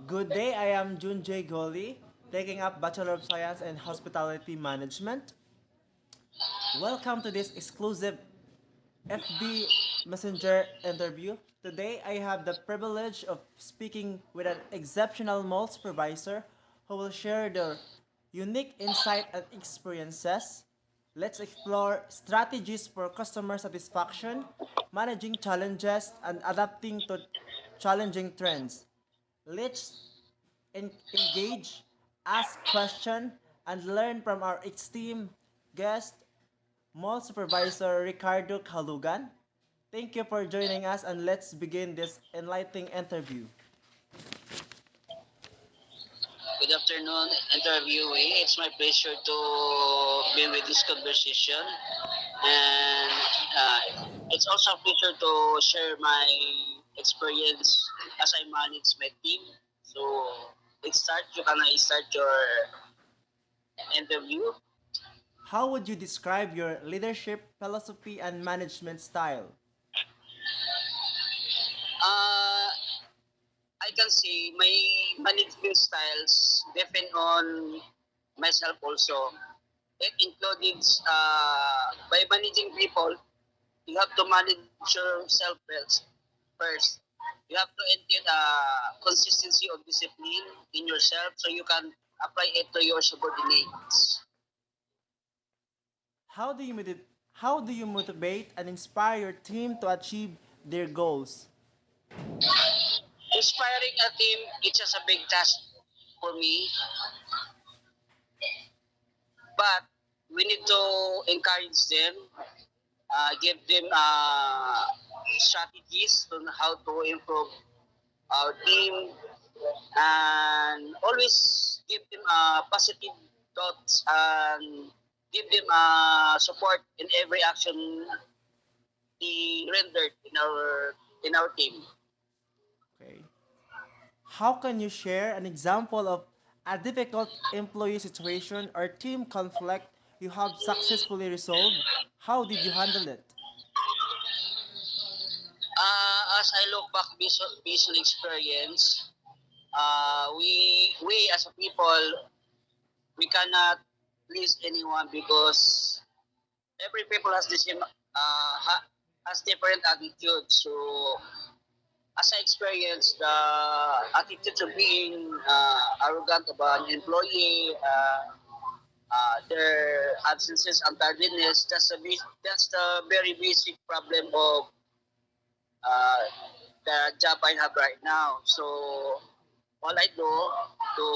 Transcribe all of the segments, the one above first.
Good day, I am Jun J. Goli, taking up Bachelor of Science in Hospitality Management. Welcome to this exclusive FB Messenger interview. Today, I have the privilege of speaking with an exceptional mall supervisor who will share their unique insight and experiences. Let's explore strategies for customer satisfaction, managing challenges, and adapting to challenging trends. Let's engage, ask questions, and learn from our esteemed guest, Mall Supervisor Ricardo Kalugan. Thank you for joining us, and let's begin this enlightening interview. Good afternoon, interviewee. It's my pleasure to be with this conversation, and it's also a pleasure to share my experience as I manage my team. So let's start. You can I start your interview? How would you describe your leadership philosophy and management style? Uh, I can say my management styles depend on myself also. It includes by managing people, you have to manage yourself first. You have to entail consistency of discipline in yourself so you can apply it to your subordinates. How do you how do you motivate and inspire your team to achieve their goals? Inspiring a team, it's just a big task for me, but we need to encourage them, give them strategies on how to improve our team, and always give them positive thoughts and give them support in every action he rendered in our team. Okay. How can you share an example of a difficult employee situation or team conflict you have successfully resolved? How did you handle it? As I look back based on experience, we as a people we cannot please anyone because every people has the same has different attitude. So as I experienced the attitude of being arrogant about an employee, their absences and tardiness, that's the very basic problem of uh, the job I have right now. So all I do to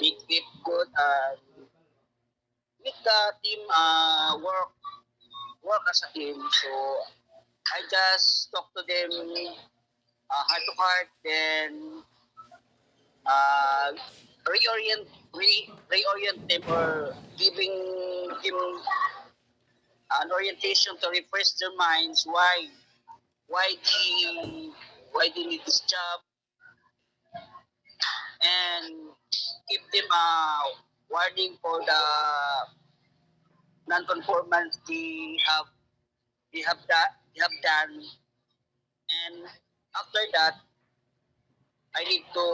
make it good with the team work as a team. So I just talk to them heart to heart, then uh, reorient them or giving them an orientation to refresh their minds why they why they need this job and give them a warning for the non-conformance they have done, and after that I need to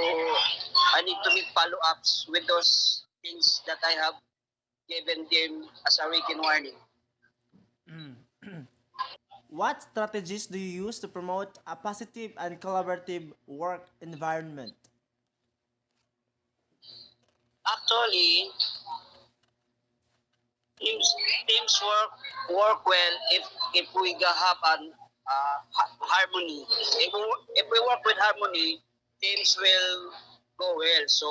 I need to make follow-ups with those things that I have given them as a written warning. What strategies do you use to promote a positive and collaborative work environment? Actually, teams teams work well if we have an harmony. If we work with harmony, teams will go well. So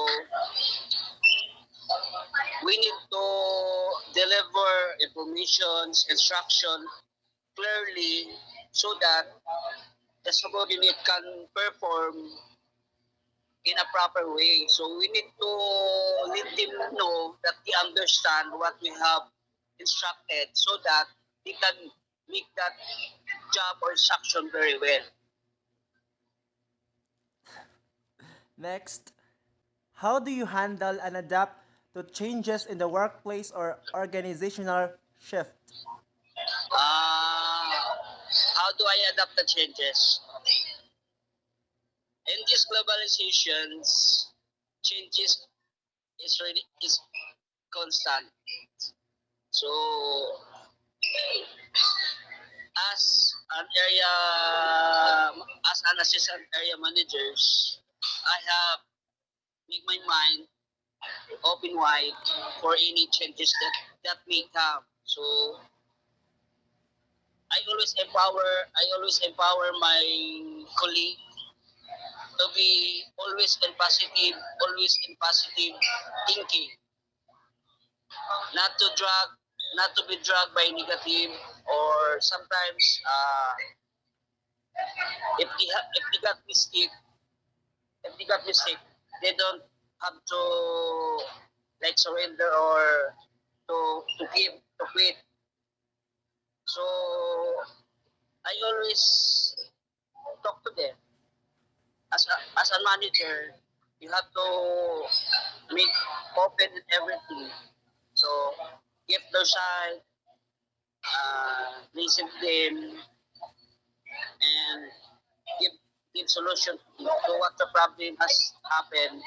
we need to deliver information, instruction clearly so that the subordinate can perform in a proper way. So we need to let them know that they understand what we have instructed so that they can make that job or instruction very well. Next, how do you handle and adapt to changes in the workplace or organizational shift? How do I adapt the changes? In this this globalizations, changes is constant. So as an area as an assistant area managers, I have make my mind open wide for any changes that may come. So I always empower my colleague to be always in positive thinking, not to drag, not to be dragged by negative, or sometimes if they got mistake, if they got mistake, they don't have to like surrender or to give to quit. So I always talk to them as a manager. You have to make open in everything. So if their side, listen to them and give give solution to what the problem has happened,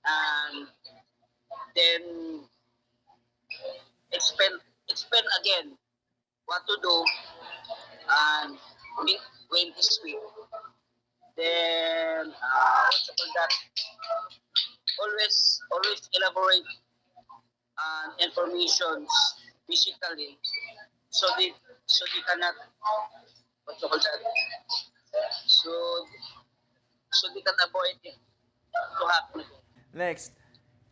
and then explain explain again what to do, and when to speak. Then what you call that? Always elaborate informations physically, so they cannot what you call that? So they can avoid it to happen. Next,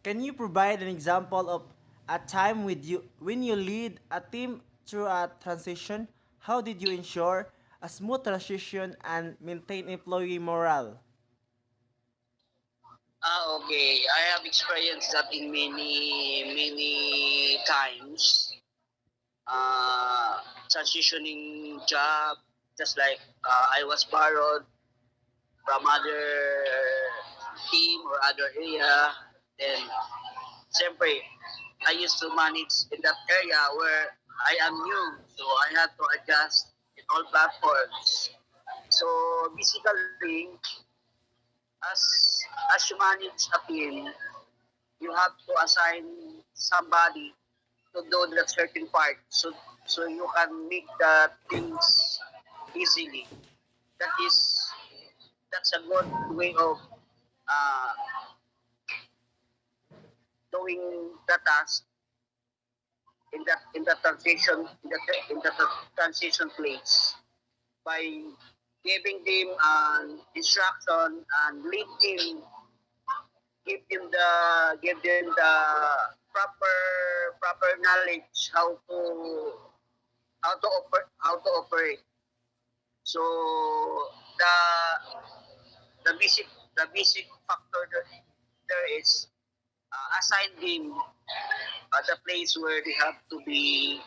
can you provide an example of a time with you when you lead a team through a transition? How did you ensure a smooth transition and maintain employee morale? Okay. I have experienced that in many times. Uh, Transitioning job, just like I was borrowed from other team or other area. Then, siyempre, I used to manage in that area where I am new. So, I had to adjust in all platforms. So, basically, as you manage a team, you have to assign somebody to do that certain part, so you can make the things easily. That is that's a good way of uh, doing the task in the transition in the transition place, by giving them an instruction and lead them, give them the proper knowledge how to operate. So the the basic factor there is assign them the place where they have to be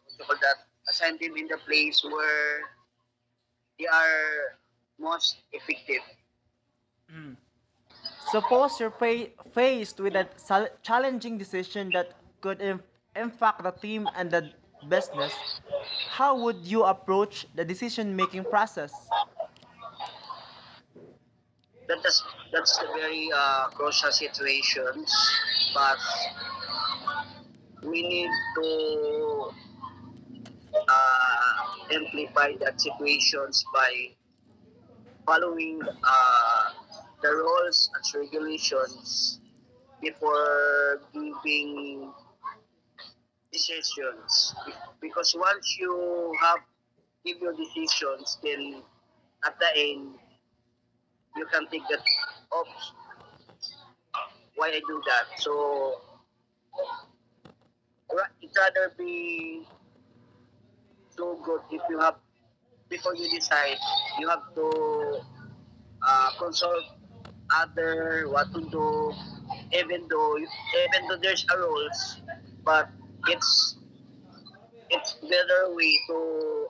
what you call that, assign them in the place where they are most effective. Mm. Suppose you're faced with a challenging decision that could impact the team and the business. How would you approach the decision making process? That is that's a very crucial situations, but we need to amplify that situations by following the rules and regulations before giving decisions. Because once you have give your decisions, then at the end you can take that, oops, why I do that. So it's rather be so good if you have, before you decide, you have to consult other what to do, even though there's a rules, but it's it's better way to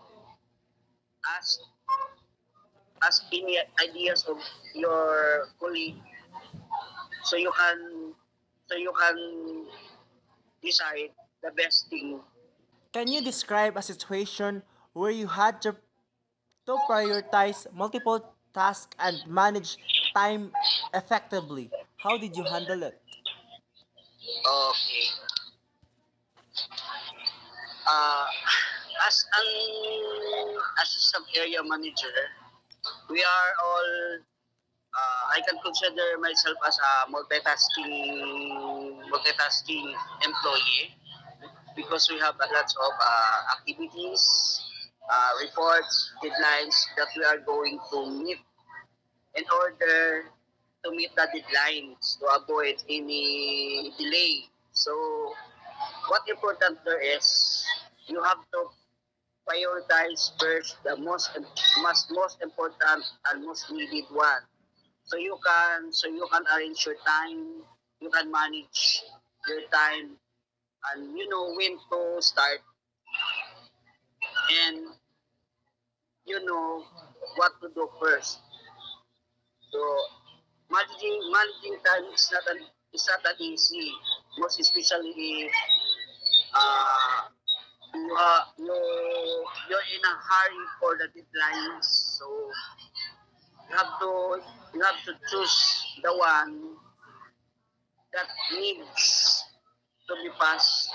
ask any ideas of your colleague, so you can so you can decide the best thing. Can you describe a situation where you had to to prioritize multiple tasks and manage time effectively. How did you handle it? Okay. Uh, as a sub area manager, we are all. I can consider myself as a multitasking employee because we have a lot of activities, reports, deadlines that we are going to meet in order to meet the deadlines to avoid any delay. So what important there is you have to prioritize first the most important and most needed one. So you can arrange your time, you can manage your time, and you know when to start, and you know what to do first. So managing time is not that easy, most especially if you're in a hurry for the deadlines. So you have to you have to choose the one that needs to be passed,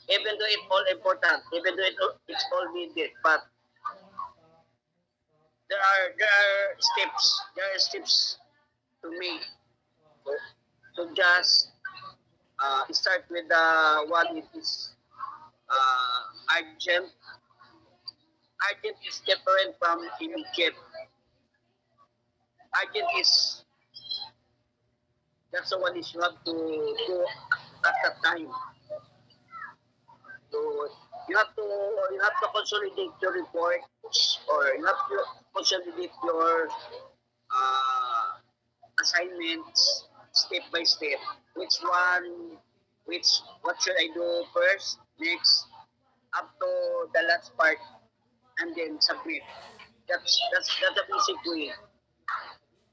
even though it's all important, even though it's all needed. But there are steps to make. So just start with the one it is urgent. Urgent is different from immediate. Urgent is that's the one is you have to do at that time. So you have to consolidate your reports, or you have to consolidate your uh, assignments step by step. Which one, which what should I do first, next, up to the last part, and then submit. That's the basic way.